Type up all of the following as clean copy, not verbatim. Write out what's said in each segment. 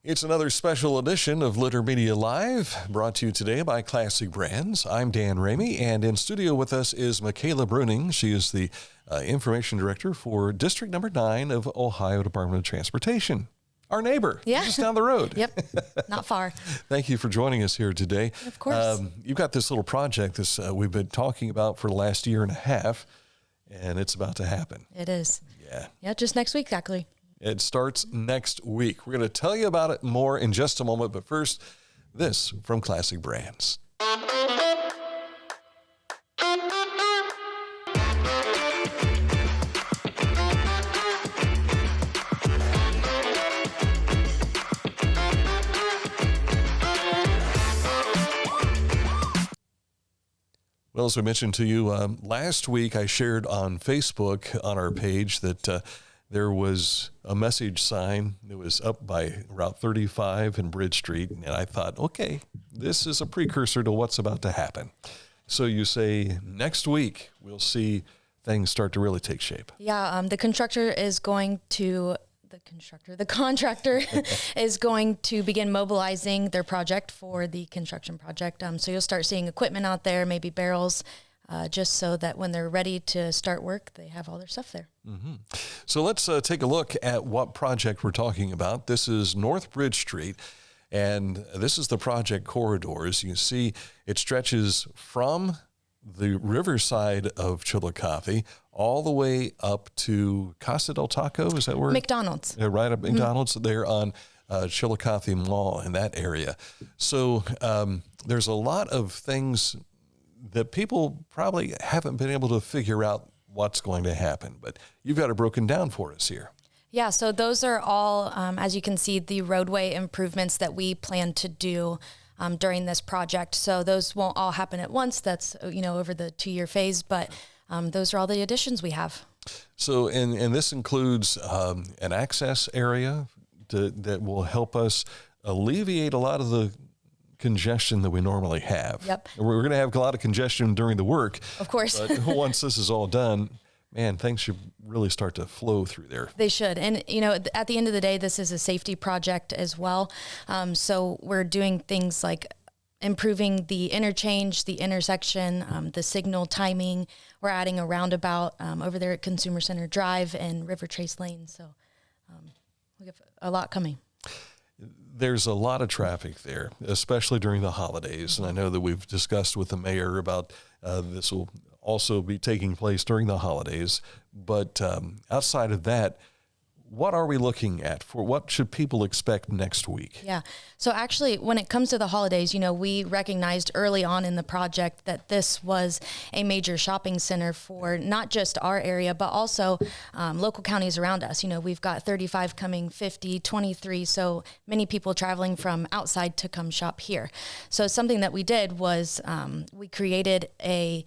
It's another special edition of Litter Media Live, brought to you today by Classic Brands. I'm Dan Ramey, and in studio with us is Mikaela Bruning. She is the Information Director for District Number 9 of Ohio Department of Transportation. Our neighbor, just down the road. Yep, not far. Thank you for joining us here today. Of course. You've got this little project we've been talking about for the last year and a half, and it's about to happen. It is. Yeah. Yeah, just next week, actually. It starts next week. We're going to tell you about it more in just a moment, but first, this from Classic Brands. Well, as we mentioned to you last week, I shared on Facebook on our page that there was a message sign that was up by Route 35 and Bridge Street, and I thought, okay, this is a precursor to what's about to happen. So you say next week we'll see things start to really take shape. Yeah, the contractor is going to begin mobilizing their project for the construction project. So you'll start seeing equipment out there, maybe barrels, just so that when they're ready to start work, they have all their stuff there. Mm-hmm. So let's take a look at what project we're talking about. This is North Bridge Street, and this is the project corridor. As you can see, it stretches from the riverside of Chillicothe all the way up to Casa del Taco. Is that where? McDonald's. Right up McDonald's there on Chillicothe Mall in that area. So there's a lot of things that people probably haven't been able to figure out what's going to happen, but you've got it broken down for us here. Yeah, so those are all, as you can see, the roadway improvements that we plan to do during this project. So those won't all happen at once. That's, over the 2-year phase, but those are all the additions we have. So, and this includes an access area that will help us alleviate a lot of the congestion that we normally have. Yep. We're going to have a lot of congestion during the work. Of course. But once this is all done, man, things should really start to flow through there. They should. And, at the end of the day, this is a safety project as well. So we're doing things like improving the interchange, the intersection, the signal timing. We're adding a roundabout over there at Consumer Center Drive and River Trace Lane. So we have a lot coming. There's a lot of traffic there, especially during the holidays. And I know that we've discussed with the mayor about this will also be taking place during the holidays. But outside of that, what are we looking at for what should people expect next week? Yeah. So actually, when it comes to the holidays, we recognized early on in the project that this was a major shopping center for not just our area, but also local counties around us. We've got 35 coming, 50, 23. So many people traveling from outside to come shop here. So something that we did was we created a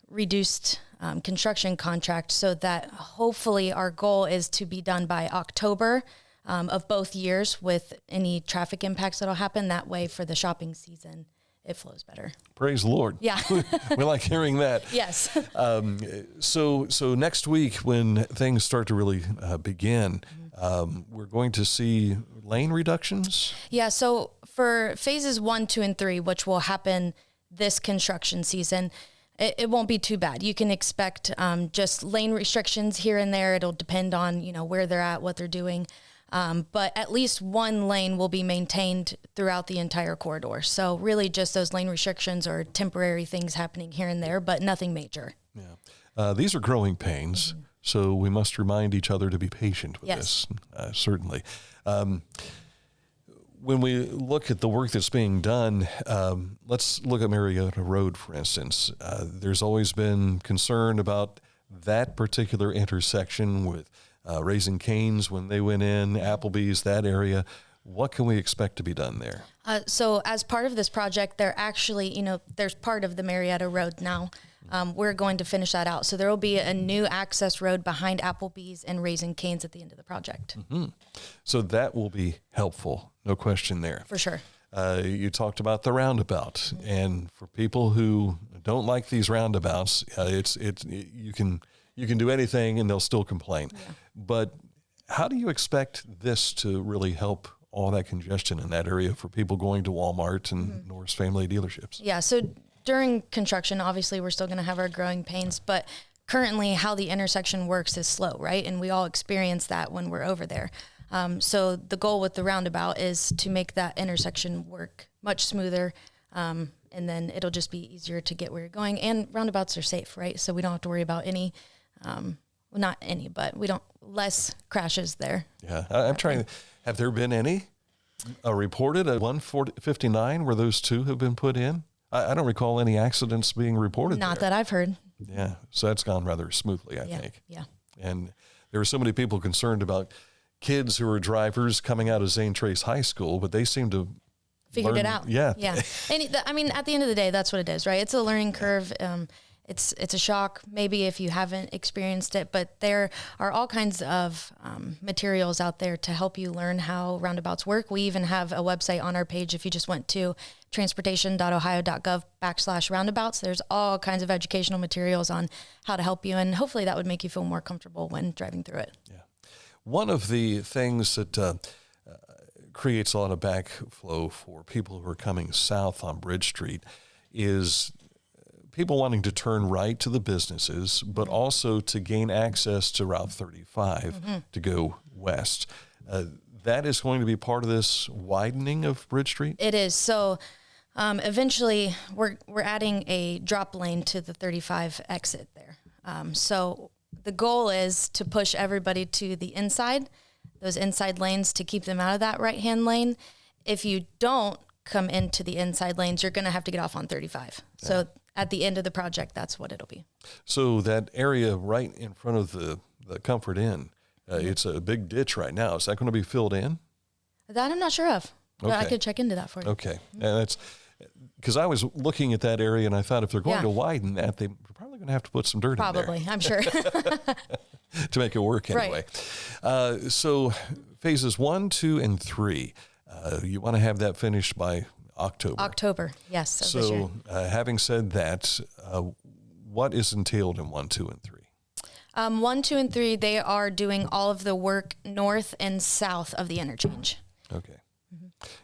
reduced construction contract so that hopefully our goal is to be done by October of both years with any traffic impacts that'll happen. That way for the shopping season, it flows better. Praise the Lord. Yeah. We like hearing that. Yes. So next week when things start to really begin, we're going to see lane reductions? Yeah. So for phases 1, 2, and 3, which will happen this construction season, it won't be too bad. You can expect just lane restrictions here and there. It'll depend on, where they're at, what they're doing. But at least one lane will be maintained throughout the entire corridor. So really just those lane restrictions are temporary things happening here and there, but nothing major. Yeah. These are growing pains, so we must remind each other to be patient with this, certainly. When we look at the work that's being done, let's look at Marietta Road, for instance. There's always been concern about that particular intersection with Raising Cane's when they went in, Applebee's, that area. What can we expect to be done there? So as part of this project, they're actually, there's part of the Marietta Road now. We're going to finish that out. So there will be a new access road behind Applebee's and Raising Cane's at the end of the project. Mm-hmm. So that will be helpful, no question there. For sure. You talked about the roundabout, and for people who don't like these roundabouts, you can do anything and they'll still complain. Yeah. But how do you expect this to really help all that congestion in that area for people going to Walmart and Norris Family dealerships? Yeah, so during construction, obviously, we're still going to have our growing pains, but currently how the intersection works is slow, right? And we all experience that when we're over there. So the goal with the roundabout is to make that intersection work much smoother, and then it'll just be easier to get where you're going. And roundabouts are safe, right? So we don't have to worry about any, well, not any, but less crashes there. Yeah, I'm trying. Have there been any reported at 159 where those two have been put in? I don't recall any accidents being reported. Not there. that I've heard. Yeah, so that's gone rather smoothly, I think. Yeah. And there were so many people concerned about kids who were drivers coming out of Zane Trace High School, but they seem to figured it out. Yeah. And I mean, at the end of the day, that's what it is, right? It's a learning curve. It's a shock, maybe if you haven't experienced it, but there are all kinds of materials out there to help you learn how roundabouts work. We even have a website on our page. If you just went to transportation.ohio.gov/roundabouts, there's all kinds of educational materials on how to help you. And hopefully that would make you feel more comfortable when driving through it. Yeah. One of the things that creates a lot of backflow for people who are coming south on Bridge Street is people wanting to turn right to the businesses, but also to gain access to Route 35 to go west. That is going to be part of this widening of Bridge Street? It is. So eventually we're adding a drop lane to the 35 exit there. So the goal is to push everybody to the inside, those inside lanes, to keep them out of that right-hand lane. If you don't come into the inside lanes, you're going to have to get off on 35. Yeah. So at the end of the project, that's what it'll be. So that area right in front of the Comfort Inn, it's a big ditch right now. Is that going to be filled in? That I'm not sure of. But I could check into that for you. Okay. And that's because I was looking at that area and I thought if they're going to widen that, they're probably going to have to put some dirt in there. Probably, I'm sure. To make it work anyway. Right. So phases 1, 2, and 3, you want to have that finished by October, yes. So having said that, what is entailed in 1, 2, and 3? 1, 2, and 3, they are doing all of the work north and south of the interchange. Okay.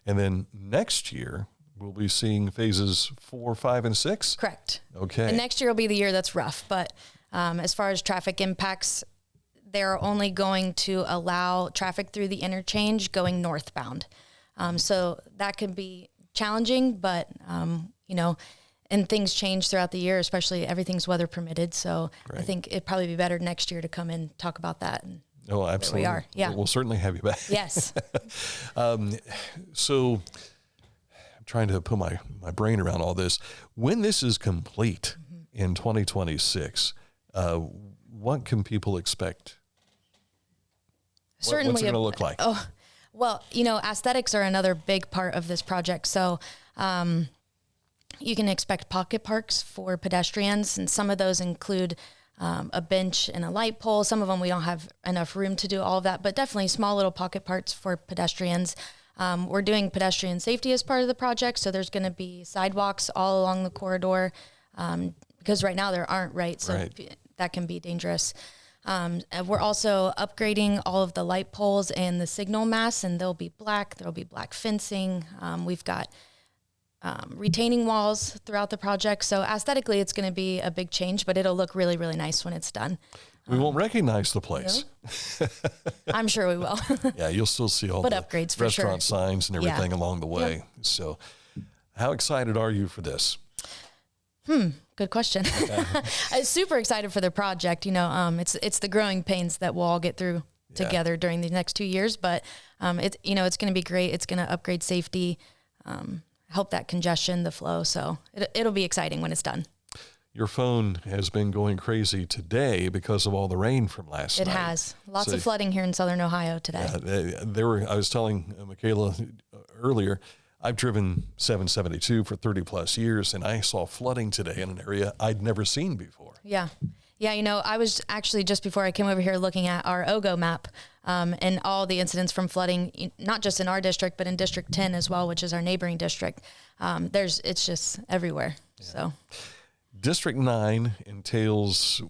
And then next year, we'll be seeing phases 4, 5, and 6? Correct. Okay. And next year will be the year that's rough. But as far as traffic impacts, they're only going to allow traffic through the interchange going northbound. So that could be challenging, but, and things change throughout the year, especially everything's weather permitted. So I think it'd probably be better next year to come and talk about that. And absolutely. We are. Yeah. We'll certainly have you back. Yes. So I'm trying to put my brain around all this. When this is complete in 2026, what can people expect? Certainly. What's it going to look like? Oh, well, aesthetics are another big part of this project. So you can expect pocket parks for pedestrians, and some of those include a bench and a light pole. Some of them we don't have enough room to do all of that, but definitely small little pocket parks for pedestrians. We're doing pedestrian safety as part of the project, so there's going to be sidewalks all along the corridor because right now there aren't, right? So that can be dangerous. We're also upgrading all of the light poles and the signal masts, and they'll be black. There'll be black fencing. We've got retaining walls throughout the project. So aesthetically, it's going to be a big change, but it'll look really, really nice when it's done. We won't recognize the place. I'm sure we will. Yeah, you'll still see all the upgrades for restaurant signs and everything along the way. Yep. So how excited are you for this? Good question. I'm super excited for the project. It's the growing pains that we'll all get through together during the next 2 years, but it's going to be great. It's going to upgrade safety, help that congestion, the flow. So it'll be exciting when it's done. Your phone has been going crazy today because of all the rain from last night. It has. Lots of flooding here in Southern Ohio today. I was telling Mikaela earlier, I've driven 772 for 30 plus years, and I saw flooding today in an area I'd never seen before. Yeah. Yeah, I was actually just before I came over here looking at our OGO map and all the incidents from flooding, not just in our district, but in District 10 as well, which is our neighboring district. It's just everywhere. Yeah. So, District 9 entails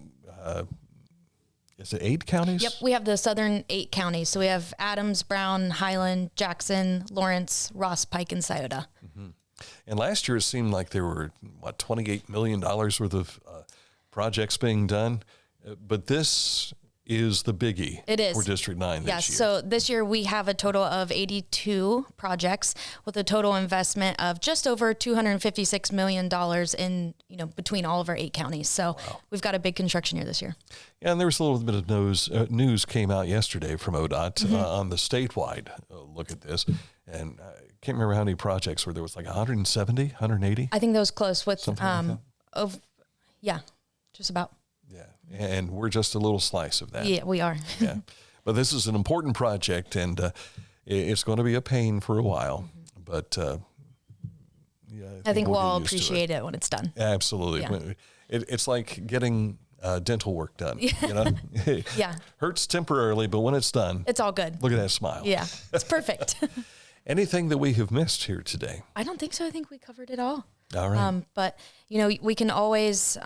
is it 8 counties? Yep, we have the southern 8 counties. So we have Adams, Brown, Highland, Jackson, Lawrence, Ross, Pike, and Scioto. Mm-hmm. And last year it seemed like there were, $28 million worth of projects being done. But this is the biggie for District 9 this year. So this year we have a total of 82 projects with a total investment of just over $256 million in, between all of our 8 counties. So we've got a big construction year this year. Yeah, and there was a little bit of news came out yesterday from ODOT on the statewide look at this. And I can't remember how many projects were there. Was like 170, 180? I think that was close with, something like that. Just about. Yeah, and we're just a little slice of that. Yeah, we are. Yeah, but this is an important project, and it's going to be a pain for a while. But I think we'll all appreciate it when it's done. Absolutely, Yeah. It's like getting dental work done. Yeah, Hurts temporarily, but when it's done, it's all good. Look at that smile. Yeah, it's perfect. Anything that we have missed here today? I don't think so. I think we covered it all. All right. But we can always,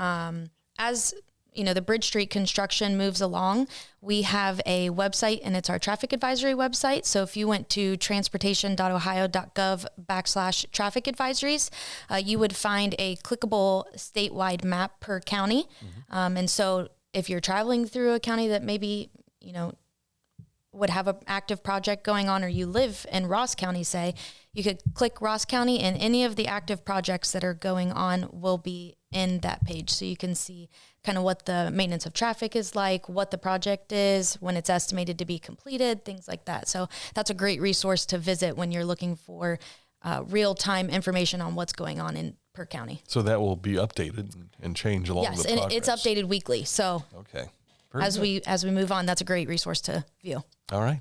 as the Bridge Street construction moves along, we have a website, and it's our traffic advisory website. So if you went to transportation.ohio.gov/traffic advisories, you would find a clickable statewide map per county. And so if you're traveling through a county that maybe, would have an active project going on, or you live in Ross County, say, you could click Ross County, and any of the active projects that are going on will be in that page. So you can see kind of what the maintenance of traffic is like, what the project is, when it's estimated to be completed, things like that. So that's a great resource to visit when you're looking for real-time information on what's going on in per county. So that will be updated and change along the progress. Yes, and it's updated weekly. So okay. As we move on, that's a great resource to view. All right.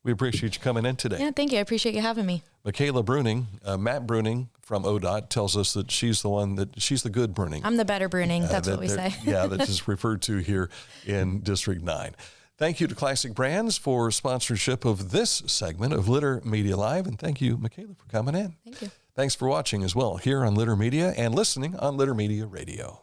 We appreciate you coming in today. Yeah, thank you. I appreciate you having me. Mikaela Bruning, Matt Bruning from ODOT tells us that she's the good Bruning. I'm the better Bruning. That's what we say. That is referred to here in District 9. Thank you to Classic Brands for sponsorship of this segment of Litter Media Live. And thank you, Mikaela, for coming in. Thank you. Thanks for watching as well here on Litter Media and listening on Litter Media Radio.